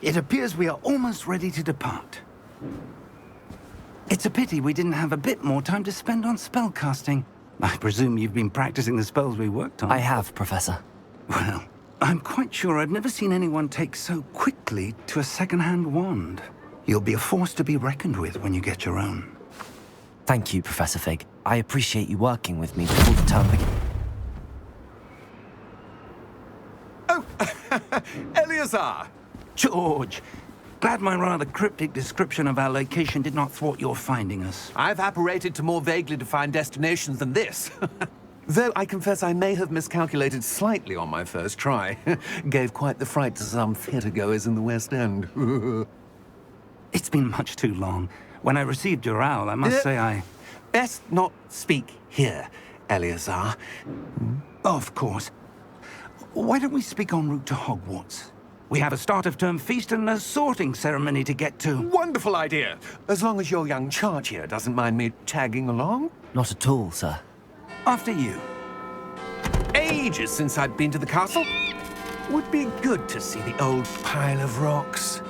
It appears we are almost ready to depart. It's a pity we didn't have a bit more time to spend on spellcasting. I presume you've been practicing the spells we worked on. I have, Professor. Well, I'm quite sure I've never seen anyone take so quickly to a second-hand wand. You'll be a force to be reckoned with when you get your own. Thank you, Professor Fig. I appreciate you working with me before the term begins. Oh, Eleazar! George! Glad my rather cryptic description of our location did not thwart your finding us. I've apparated to more vaguely defined destinations than this. Though I confess I may have miscalculated slightly on my first try. Gave quite the fright to some theatre-goers in the West End. It's been much too long. When I received your owl, I must say I... Best not speak here, Eleazar. Of course. Why don't we speak en route to Hogwarts? We have a start-of-term feast and a sorting ceremony to get to. Wonderful idea! As long as your young charge here doesn't mind me tagging along. Not at all, sir. After you. Ages since I'd been to the castle. Would be good to see the old pile of rocks.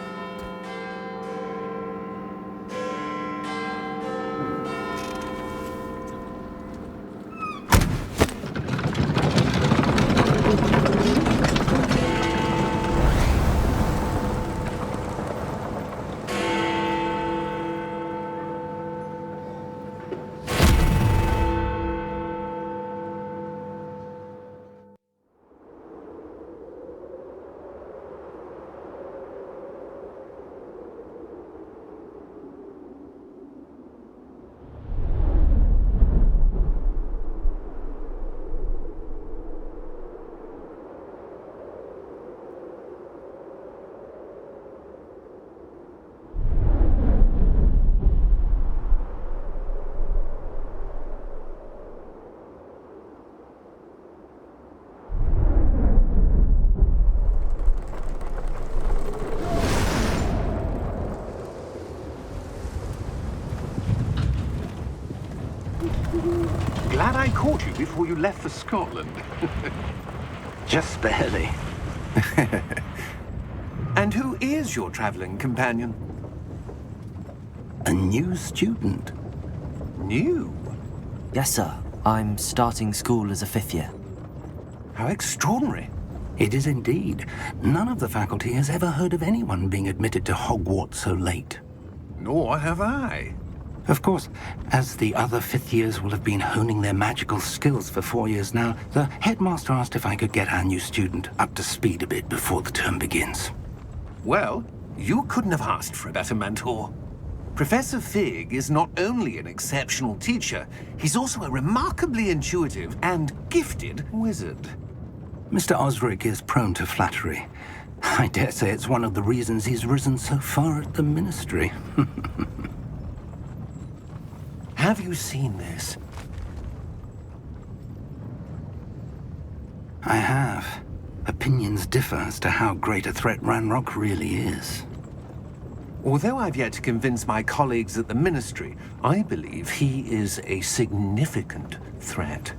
Glad I caught you before you left for Scotland. Just barely. And who is your traveling companion? A new student. New? Yes, sir. I'm starting school as a 5th year. How extraordinary. It is indeed. None of the faculty has ever heard of anyone being admitted to Hogwarts so late. Nor have I. Of course, as the other 5th years will have been honing their magical skills for 4 years now, the headmaster asked if I could get our new student up to speed a bit before the term begins. Well, you couldn't have asked for a better mentor. Professor Fig is not only an exceptional teacher, he's also a remarkably intuitive and gifted wizard. Mr. Osric is prone to flattery. I dare say it's one of the reasons he's risen so far at the Ministry. Have you seen this? I have. Opinions differ as to how great a threat Ranrock really is. Although I've yet to convince my colleagues at the Ministry, I believe he is a significant threat.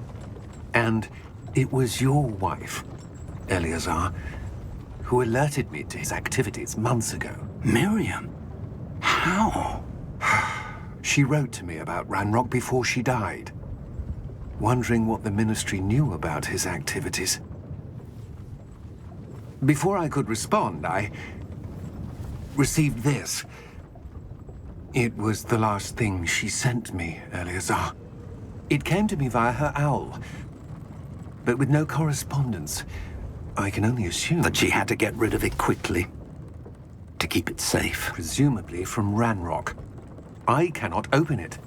And it was your wife, Eleazar, who alerted me to his activities months ago. Miriam? How? She wrote to me about Ranrock before she died, wondering what the Ministry knew about his activities. Before I could respond, I received this. It was the last thing she sent me, Eleazar. It came to me via her owl, but with no correspondence. I can only assume That she had to get rid of it quickly, to keep it safe. presumably from Ranrock. I cannot open it.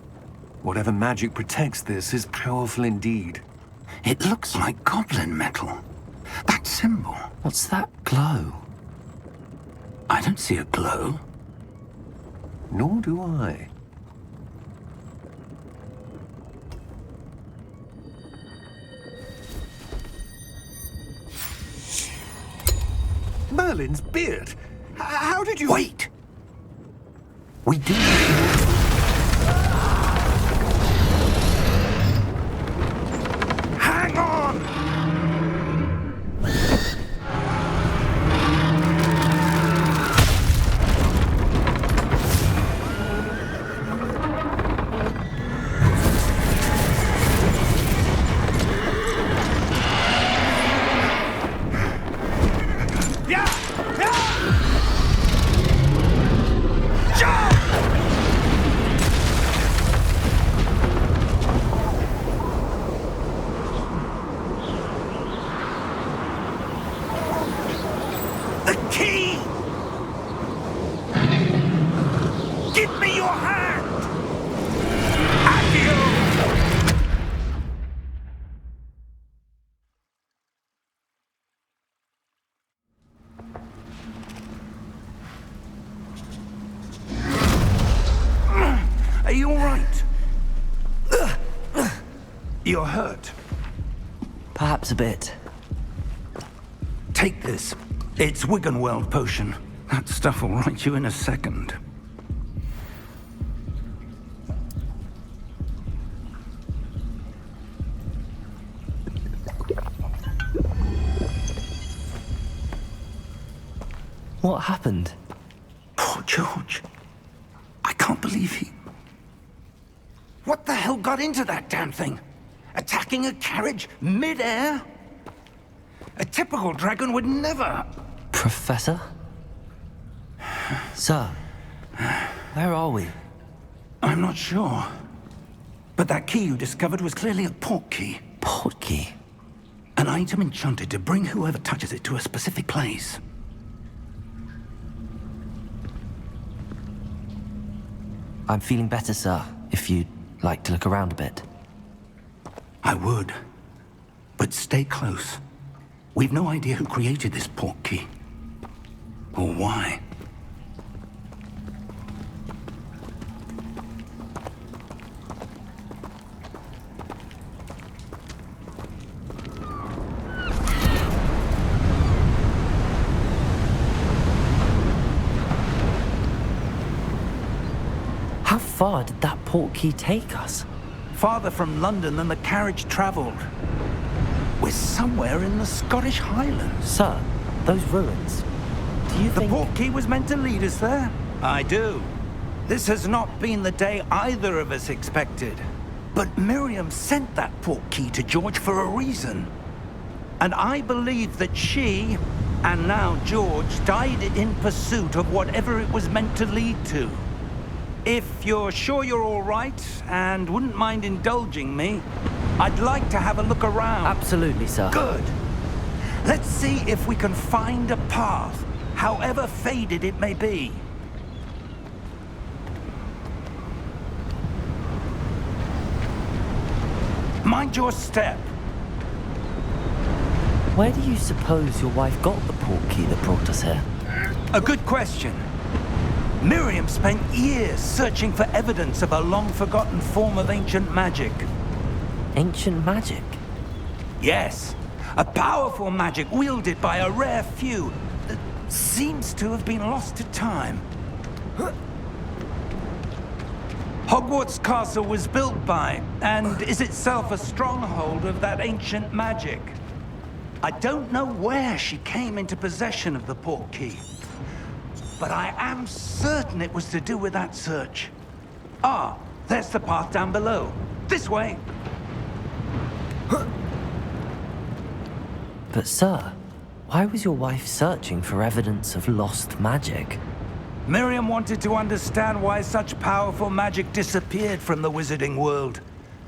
Whatever magic protects this is powerful indeed. It looks like goblin metal. That symbol. What's that glow? I don't see a glow. Nor do I. Merlin's beard. How did you... Wait! We do... Hang on! Key! Give me your hand! Accio! Are you all right? You're hurt. Perhaps a bit. Take this. It's Wiggenweld potion. That stuff will right you in a second. What happened? Poor George. I can't believe he... What the hell got into that damn thing? Attacking a carriage mid-air? A typical dragon would never... Professor? Sir, where are we? I'm not sure. But that key you discovered was clearly a port key. Port key? An item enchanted to bring whoever touches it to a specific place. I'm feeling better, sir, if you'd like to look around a bit. I would. But stay close. We've no idea who created this port key. Or why. How far did that port key take us? Farther from London than the carriage traveled. We're somewhere in the Scottish Highlands. Sir, those ruins. Do you The think... port key was meant to lead us there? I do. This has not been the day either of us expected. But Miriam sent that port key to George for a reason. And I believe that she, and now George, died in pursuit of whatever it was meant to lead to. If you're sure you're all right, and wouldn't mind indulging me, I'd like to have a look around. Absolutely, sir. Good. Let's see if we can find a path, however faded it may be. Mind your step. Where do you suppose your wife got the port key that brought us here? A good question. Miriam spent years searching for evidence of a long-forgotten form of ancient magic. Ancient magic? Yes, a powerful magic wielded by a rare few that seems to have been lost to time. Hogwarts Castle was built by, and is itself a stronghold of that ancient magic. I don't know where she came into possession of the port key, but I am certain it was to do with that search. Ah, there's the path down below. This way. But sir, why was your wife searching for evidence of lost magic? Miriam wanted to understand why such powerful magic disappeared from the wizarding world.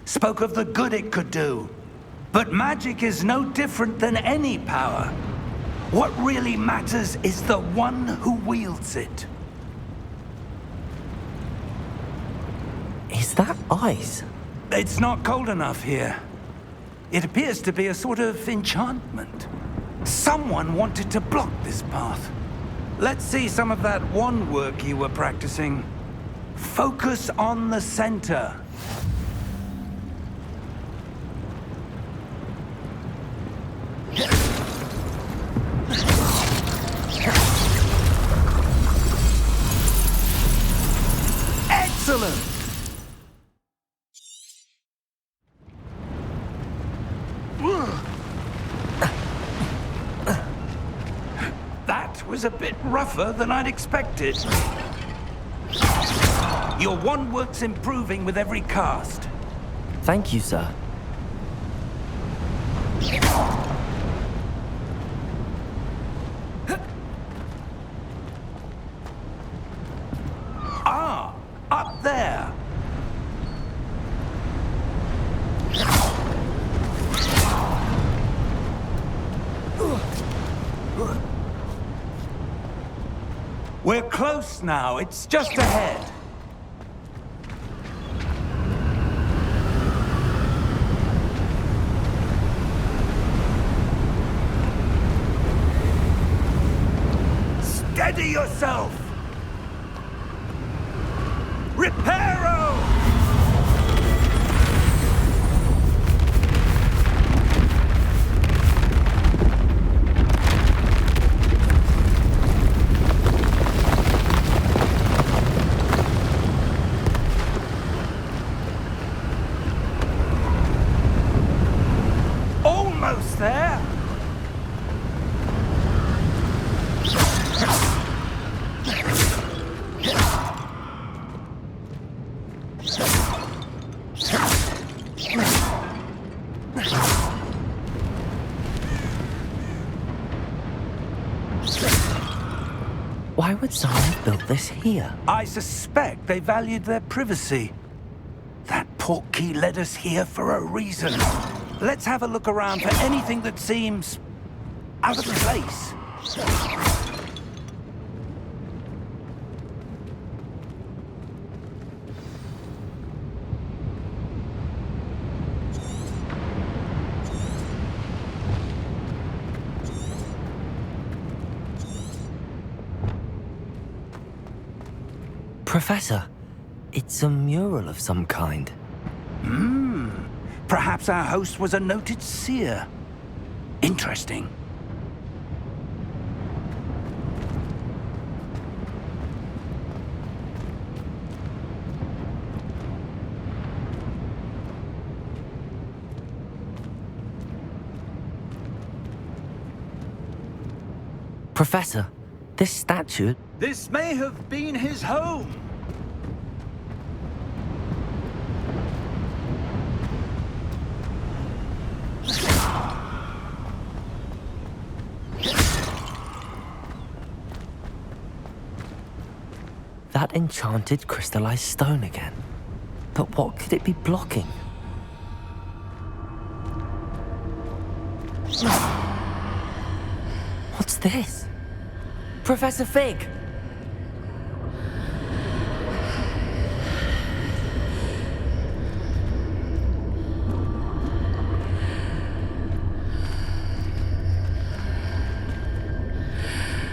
Spoke of the good it could do. But magic is no different than any power. What really matters is the one who wields it. Is that ice? It's not cold enough here. It appears to be a sort of enchantment. Someone wanted to block this path. Let's see some of that wand work you were practicing. Focus on the center. Excellent! That was a bit rougher than I'd expected. Your wand work's improving with every cast. Thank you, sir. Ah, up there. We're close now. It's just ahead. Steady yourself! Reparo! Almost there! Why would someone have built this here? I suspect they valued their privacy. That portkey led us here for a reason. Let's have a look around for anything that seems out of place. Professor, it's a mural of some kind. Perhaps our host was a noted seer. Interesting. Professor, this statue... This may have been his home. That enchanted crystallized stone again. But what could it be blocking? What's this? Professor Fig!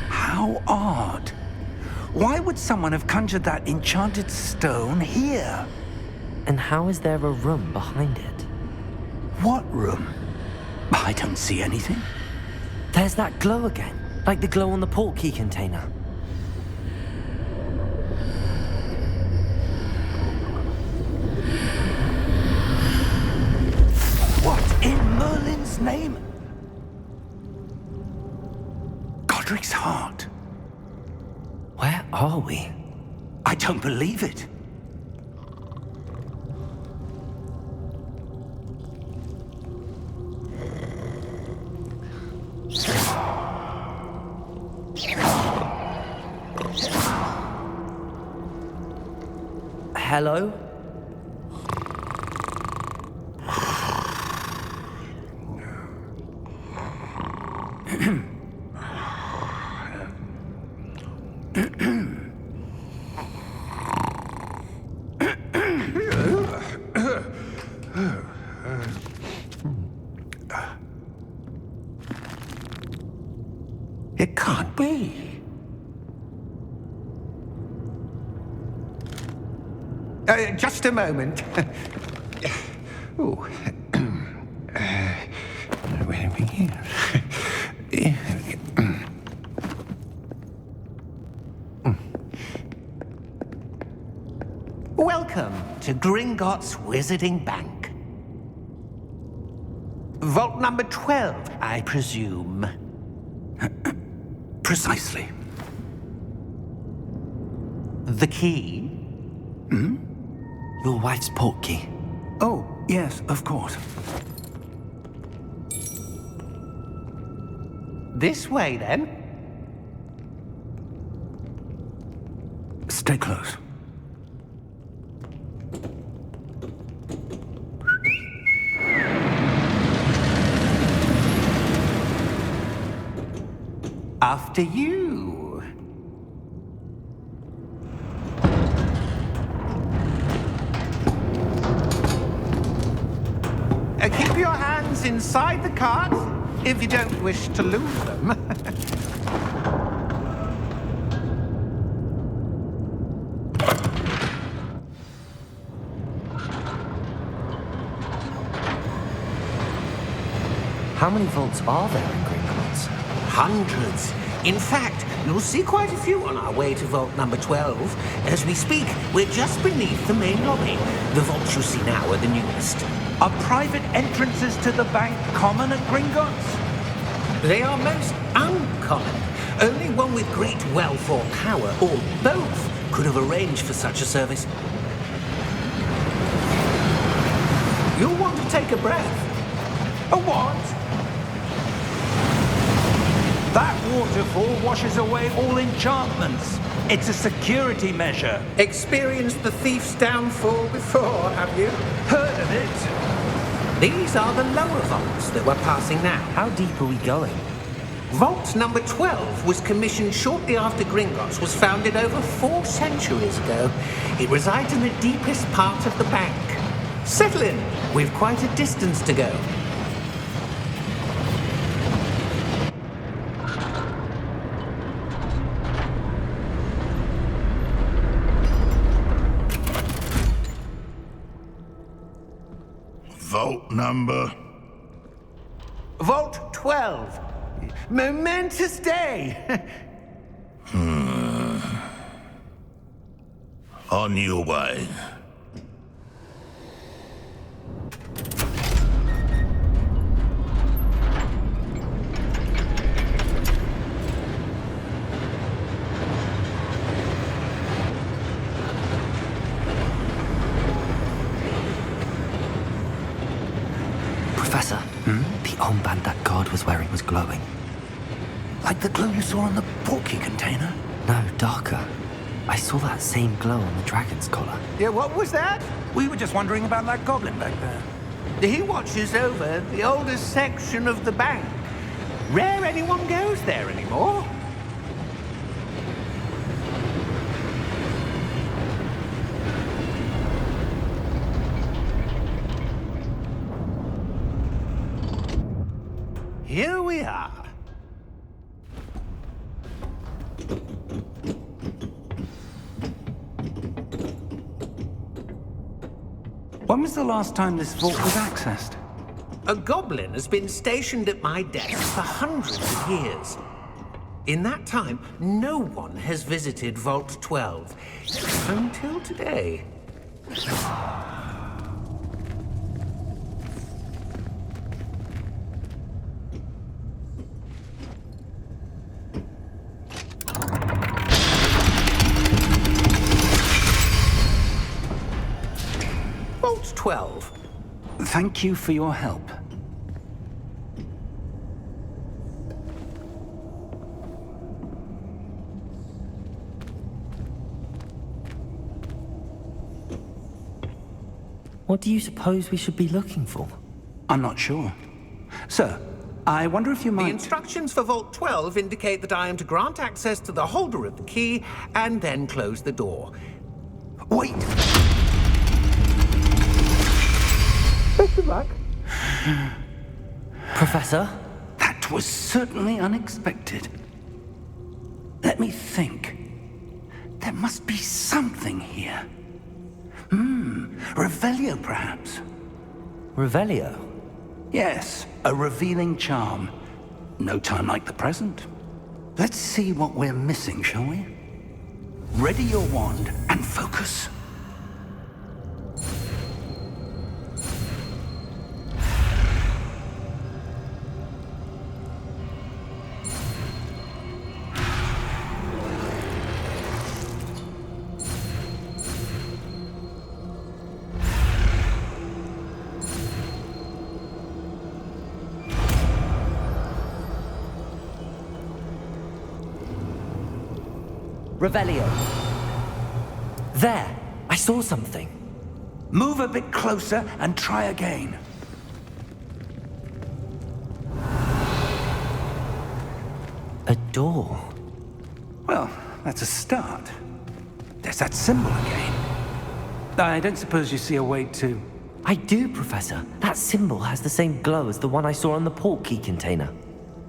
How odd. Why would someone have conjured that enchanted stone here? And how is there a room behind it? What room? I don't see anything. There's that glow again, like the glow on the portkey container. What in Merlin's name? Godric's heart. Where are we? I don't believe it. Hello? It can't be. Just a moment. Oh. Where are we here? Welcome to Gringotts Wizarding Bank. Vault number 12, I presume. Precisely. The key? Your wife's portkey. Oh, yes, of course. This way, then. Stay close. After you. instruments inside the cart, if you don't wish to lose them. How many vaults are there in Gringotts? Hundreds. In fact, you'll see quite a few on our way to vault number 12. As we speak, we're just beneath the main lobby. The vaults you see now are the newest. Are private entrances to the bank common at Gringotts? They are most uncommon. Only one with great wealth or power, or both, could have arranged for such a service. You'll want to take a breath. A what? That waterfall washes away all enchantments. It's a security measure. Experienced the thief's downfall before, have you? Heard of it? These are the lower vaults that we're passing now. How deep are we going? Vault number 12 was commissioned shortly after Gringotts was founded over 4 centuries ago. It resides in the deepest part of the bank. Settle in. We've quite a distance to go. Vault number? Vault 12. Momentous day. On your way. Professor, the armband that guard was wearing was glowing. Like the glow you saw on the portkey container? No, darker. I saw that same glow on the dragon's collar. Yeah, what was that? We were just wondering about that goblin back there. He watches over the oldest section of the bank. Rare anyone goes there anymore. Here we are. When was the last time this vault was accessed? A goblin has been stationed at my desk for hundreds of years. In that time, no one has visited Vault 12 until today. Vault 12. Thank you for your help. What do you suppose we should be looking for? I'm not sure. Sir, I wonder if you The might... instructions for Vault 12 indicate that I am to grant access to the holder of the key and then close the door. Wait! Best of luck. Professor? That was certainly unexpected. Let me think. There must be something here. Revelio, perhaps? Revelio? Yes, a revealing charm. No time like the present. Let's see what we're missing, shall we? Ready your wand and focus. Revelio. There! I saw something. Move a bit closer and try again. A door. Well, that's a start. There's that symbol again. I don't suppose you see a way to... I do, Professor. That symbol has the same glow as the one I saw on the portkey container.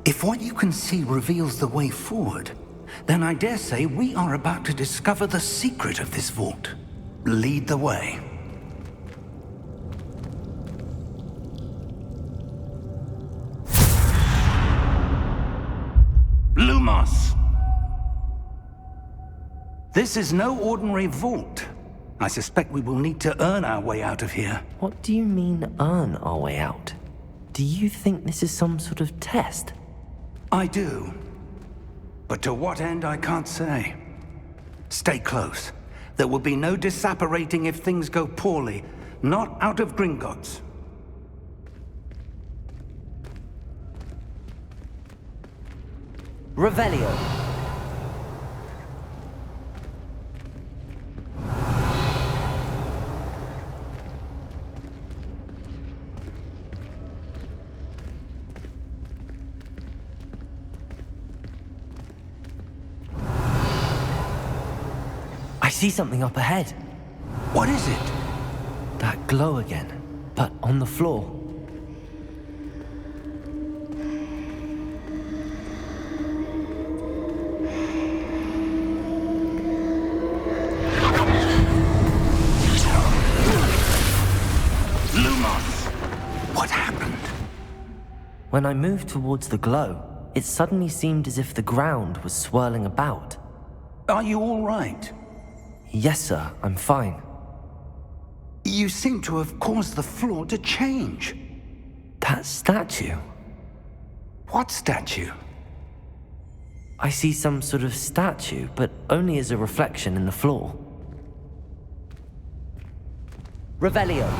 If what you can see reveals the way forward, then I dare say we are about to discover the secret of this vault. Lead the way. Lumos! This is no ordinary vault. I suspect we will need to earn our way out of here. What do you mean, earn our way out? Do you think this is some sort of test? I do. But to what end, I can't say. Stay close. There will be no disapparating if things go poorly. Not out of Gringotts. Revelio. I see something up ahead. What is it? That glow again, but on the floor. Lumos! What happened? When I moved towards the glow, it suddenly seemed as if the ground was swirling about. Are you all right? Yes, sir, I'm fine. You seem to have caused the floor to change. That statue. What statue? I see some sort of statue, but only as a reflection in the floor. Revelio.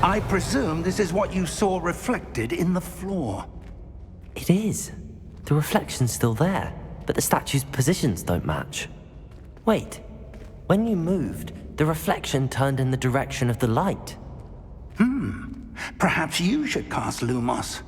I presume this is what you saw reflected in the floor. It is. The reflection's still there, but the statue's positions don't match. Wait. When you moved, the reflection turned in the direction of the light. Perhaps you should cast Lumos.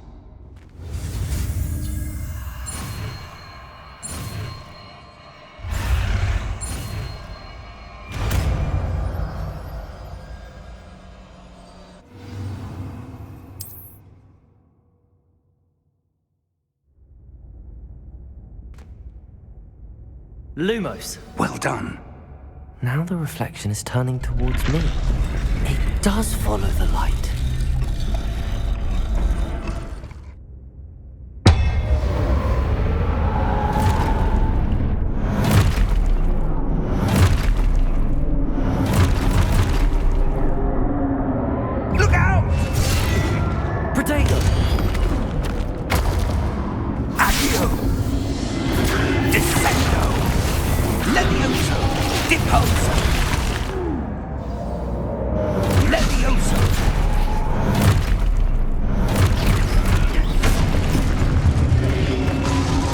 Lumos. Well done. Now the reflection is turning towards me. It does follow the light. Look out! Protego! Accio! Descendo! Levioso! Deposo! Levioso!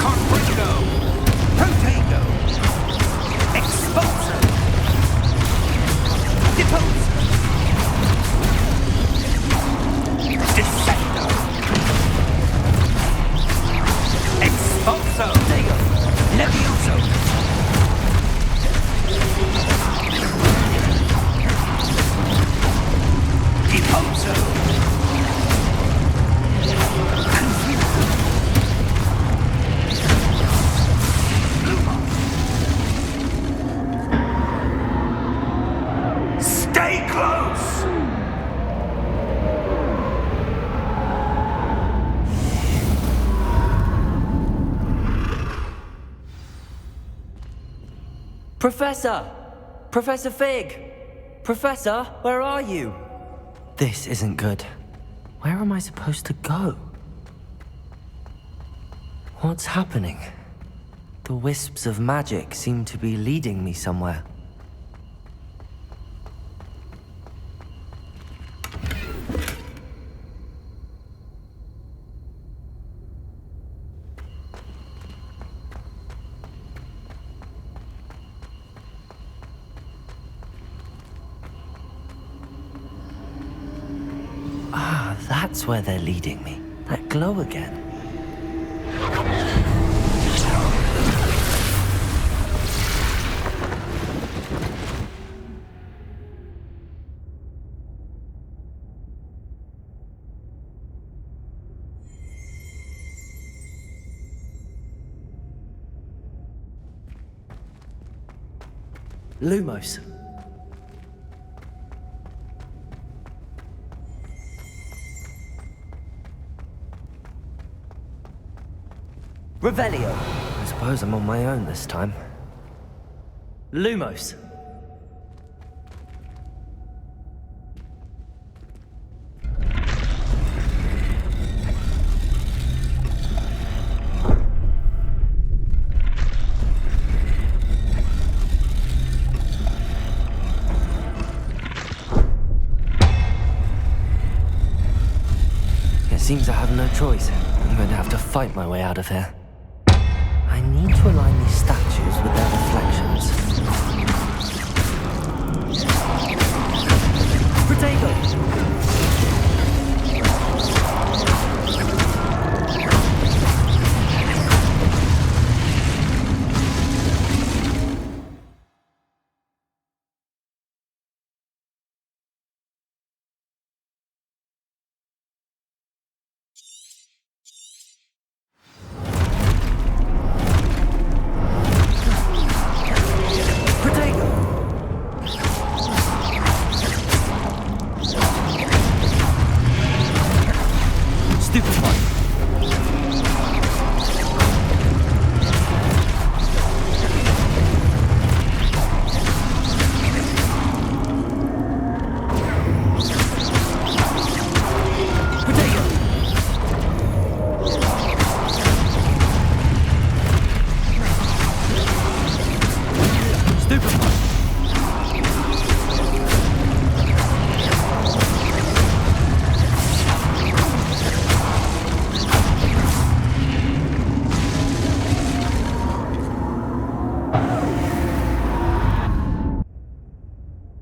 Confringo! Protego! Exposo! Deposo! Descendo! Exposo! Protego! Levioso! Deposo! Stay close! Professor! Professor Fig! Professor, where are you? This isn't good. Where am I supposed to go? What's happening? The wisps of magic seem to be leading me somewhere. Ah, that's where they're leading me. That glow again. Lumos. Revelio. I suppose I'm on my own this time. Lumos. It seems I have no choice. I'm going to have to fight my way out of here. I need to align these statues with their reflections. Protego!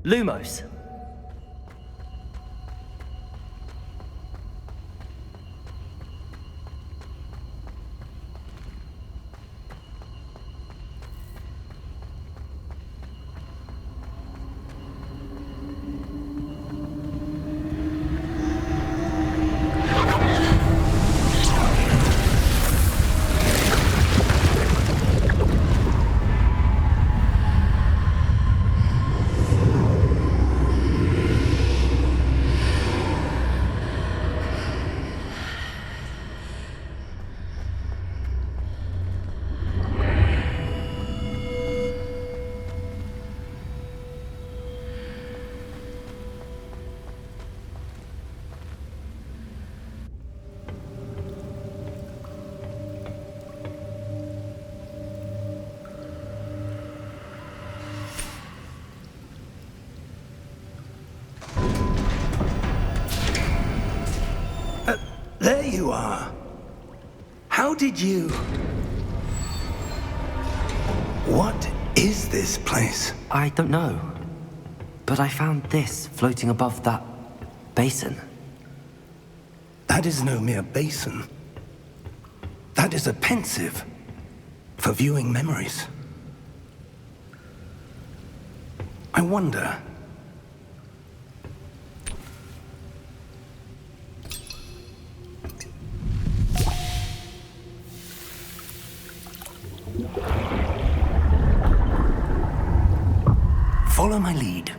Lumos. There you are. How did you... What is this place? I don't know. But I found this floating above that basin. That is no mere basin. That is a pensive for viewing memories. I wonder... Follow my lead.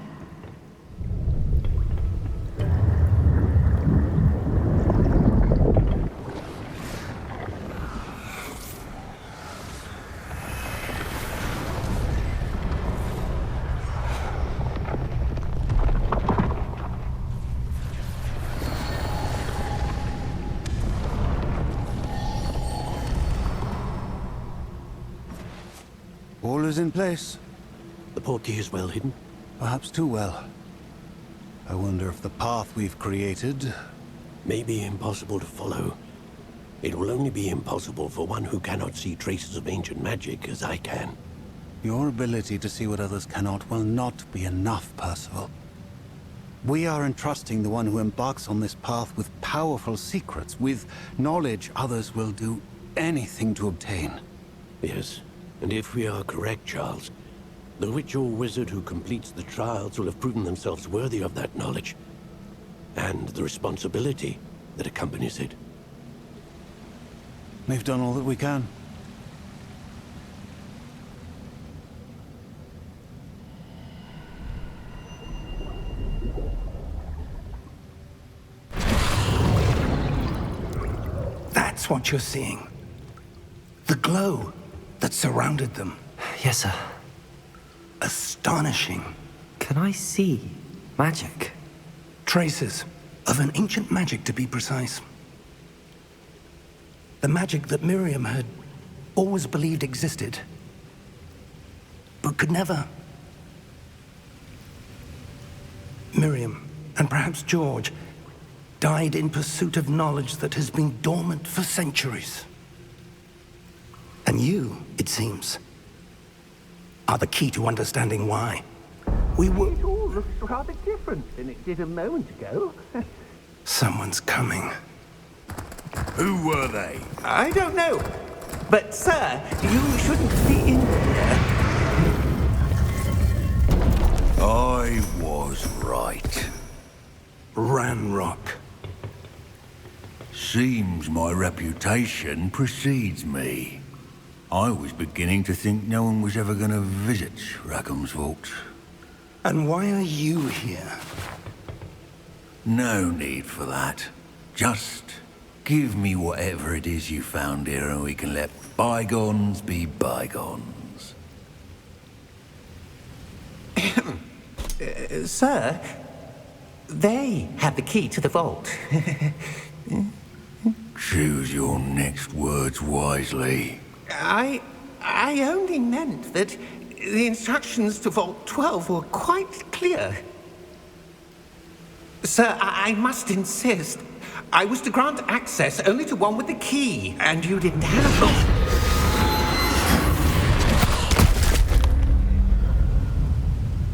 All is in place. The portkey is well hidden. Perhaps too well. I wonder if the path we've created... May be impossible to follow. It will only be impossible for one who cannot see traces of ancient magic as I can. Your ability to see what others cannot will not be enough, Percival. We are entrusting the one who embarks on this path with powerful secrets, with knowledge others will do anything to obtain. Yes, and if we are correct, Charles, the witch or wizard who completes the trials will have proven themselves worthy of that knowledge, and the responsibility that accompanies it. We've done all that we can. That's what you're seeing. The glow that surrounded them. Yes, sir. Astonishing. Can I see magic? Traces of an ancient magic, to be precise. The magic that Miriam had always believed existed, but could never. Miriam, and perhaps George, died in pursuit of knowledge that has been dormant for centuries. And you, it seems, are the key to understanding why. We were... It all looks rather different than it did a moment ago. Someone's coming. Who were they? I don't know. But, sir, you shouldn't be in here. I was right. Ranrock. Seems my reputation precedes me. I was beginning to think no one was ever going to visit Rackham's vault. And why are you here? No need for that. Just give me whatever it is you found here and we can let bygones be bygones. Sir, they have the key to the vault. Choose your next words wisely. I only meant that the instructions to Vault 12 were quite clear. Sir, I must insist. I was to grant access only to one with the key, and you didn't have it.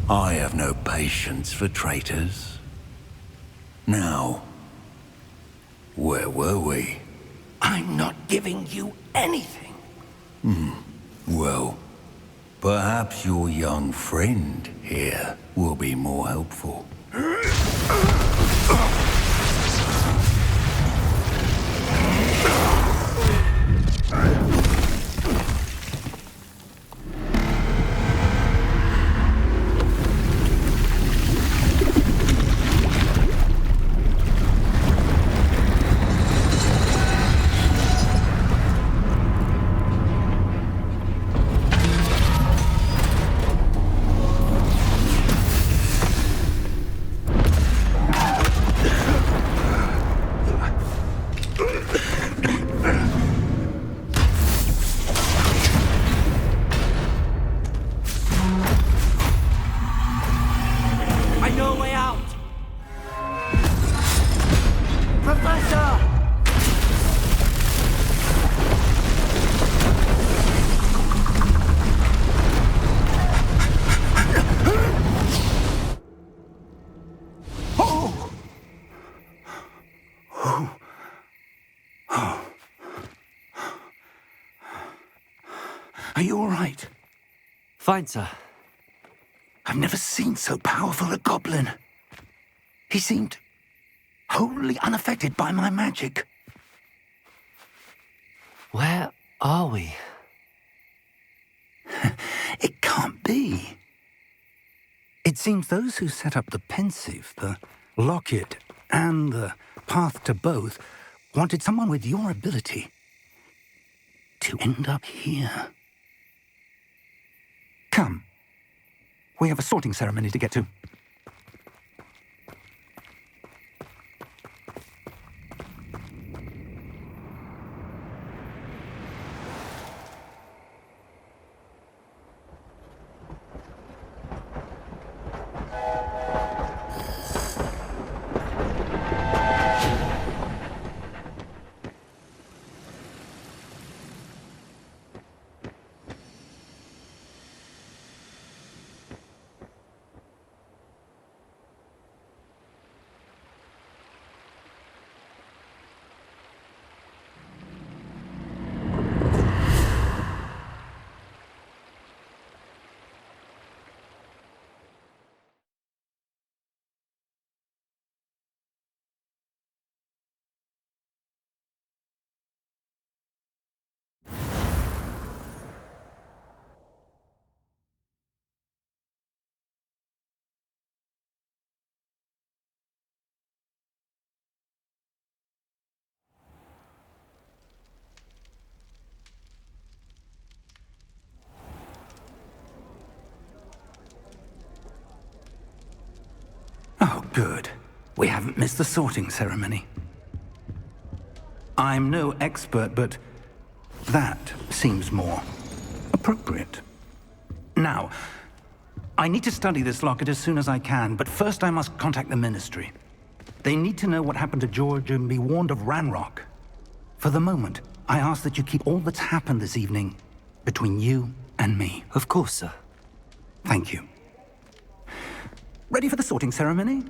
I have no patience for traitors. Now, where were we? I'm not giving you anything. Well, perhaps your young friend here will be more helpful. Are you all right? Fine, sir. I've never seen so powerful a goblin. He seemed wholly unaffected by my magic. Where are we? It can't be. It seems those who set up the pensive, the locket, and the path to both wanted someone with your ability to end up here. Come. We have a sorting ceremony to get to. Good. We haven't missed the sorting ceremony. I'm no expert, but that seems more appropriate. Now, I need to study this locket as soon as I can, but first I must contact the Ministry. They need to know what happened to George and be warned of Ranrock. For the moment, I ask that you keep all that's happened this evening between you and me. Of course, sir. Thank you. Ready for the sorting ceremony?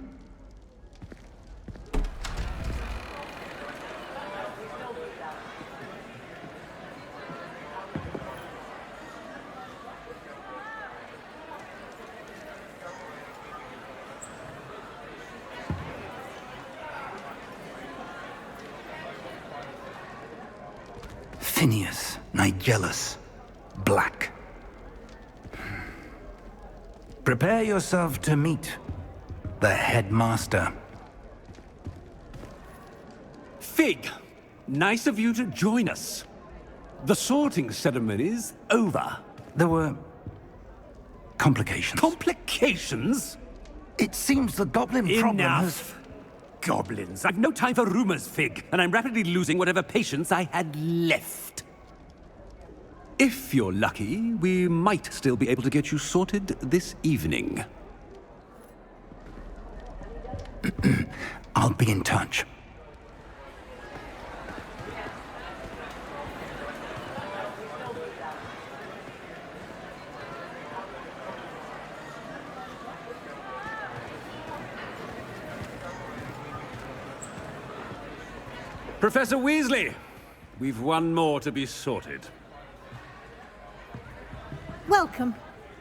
Phineas, Nigellus, Black. Prepare yourself to meet the headmaster. Fig, nice of you to join us. The sorting ceremony's over. There were complications. Complications? It seems the goblin problem has... Enough! Goblins. I've no time for rumors, Fig, and I'm rapidly losing whatever patience I had left. If you're lucky, we might still be able to get you sorted this evening. I'll be in touch. Professor Weasley, we've one more to be sorted. Welcome.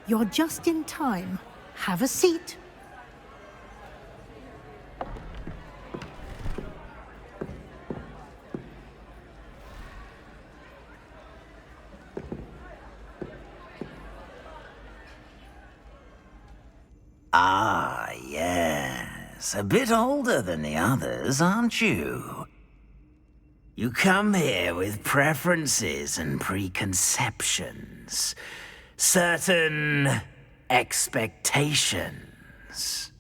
You're just in time. Have a seat. Ah, yes. A bit older than the others, aren't you? You come here with preferences and preconceptions. Certain expectations.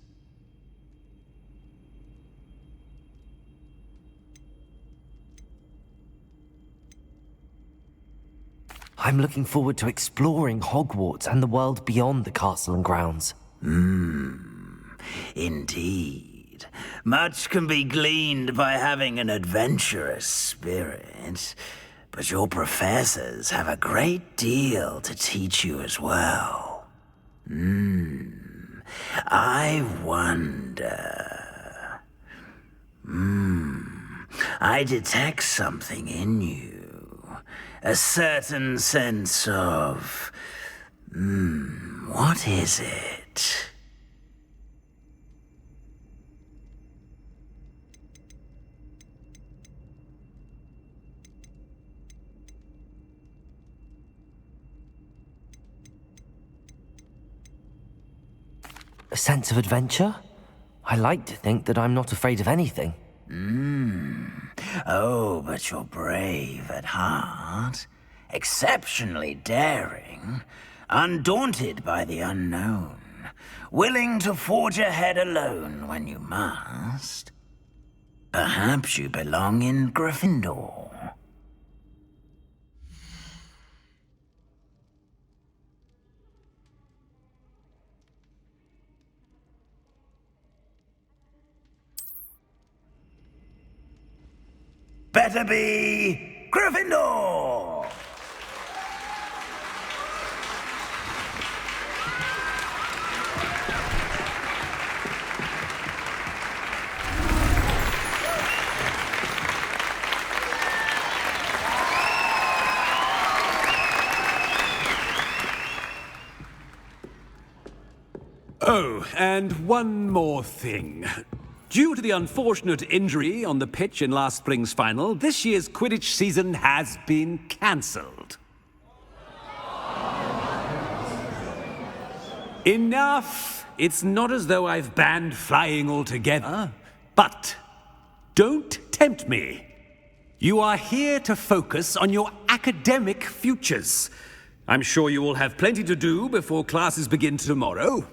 I'm looking forward to exploring Hogwarts and the world beyond the castle and grounds. Indeed. Much can be gleaned by having an adventurous spirit, but your professors have a great deal to teach you as well. I wonder... I detect something in you. A certain sense of... what is it? A sense of adventure? I like to think that I'm not afraid of anything. Oh, but you're brave at heart, exceptionally daring, undaunted by the unknown, willing to forge ahead alone when you must. Perhaps you belong in Gryffindor. Better be Gryffindor! Oh, and one more thing. Due to the unfortunate injury on the pitch in last spring's final, this year's Quidditch season has been cancelled. Enough! It's not as though I've banned flying altogether. But don't tempt me. You are here to focus on your academic futures. I'm sure you will have plenty to do before classes begin tomorrow.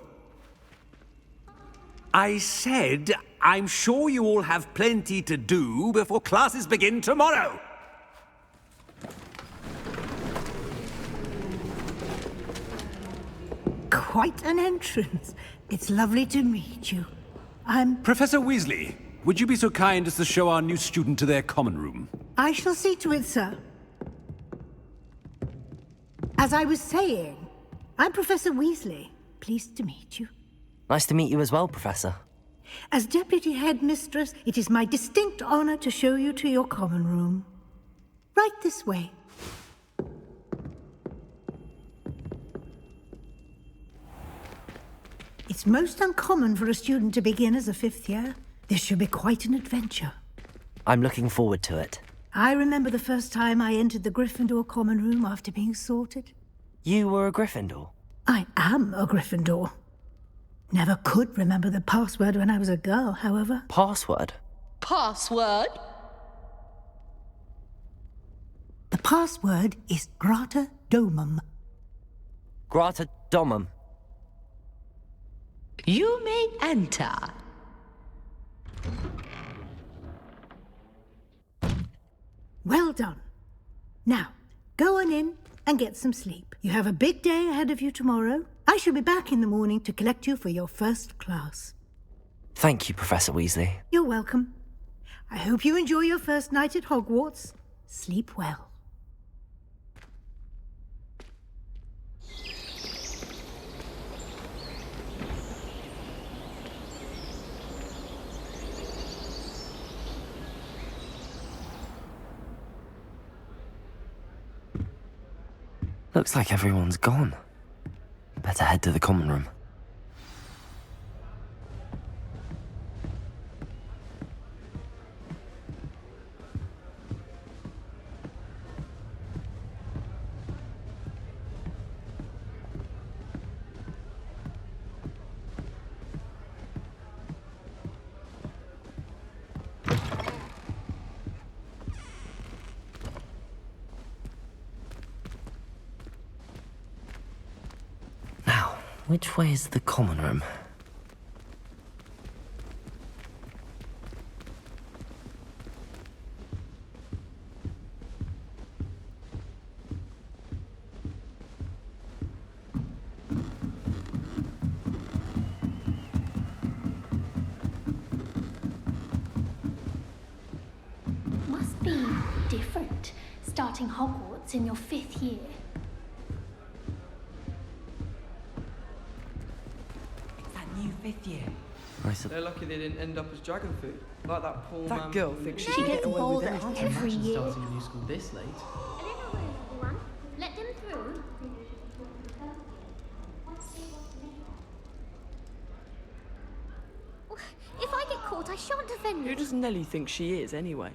I said I'm sure you all have plenty to do before classes begin tomorrow. Quite an entrance. It's lovely to meet you. Professor Weasley, would you be so kind as to show our new student to their common room? I shall see to it, sir. As I was saying, I'm Professor Weasley. Pleased to meet you. Nice to meet you as well, Professor. As Deputy Headmistress, it is my distinct honor to show you to your common room. Right this way. It's most uncommon for a student to begin as a fifth year. This should be quite an adventure. I'm looking forward to it. I remember the first time I entered the Gryffindor common room after being sorted. You were a Gryffindor? I am a Gryffindor. Never could remember the password when I was a girl, however. Password? Password? The password is Grata Domum. Grata Domum. You may enter. Well done. Now, go on in and get some sleep. You have a big day ahead of you tomorrow. I shall be back in the morning to collect you for your first class. Thank you, Professor Weasley. You're welcome. I hope you enjoy your first night at Hogwarts. Sleep well. Looks like everyone's gone. Better head to the common room. Which way is the common room? Must be different, starting Hogwarts in your 5th year. Fifth year. They're lucky they didn't end up as dragon food, like that poor man. That girl thinks she She can gets get away with bolder anything. every year. Starting a new school this late. A little room, everyone. Let them through. If I get caught, I shan't offend you. Who does Nellie think she is, anyway?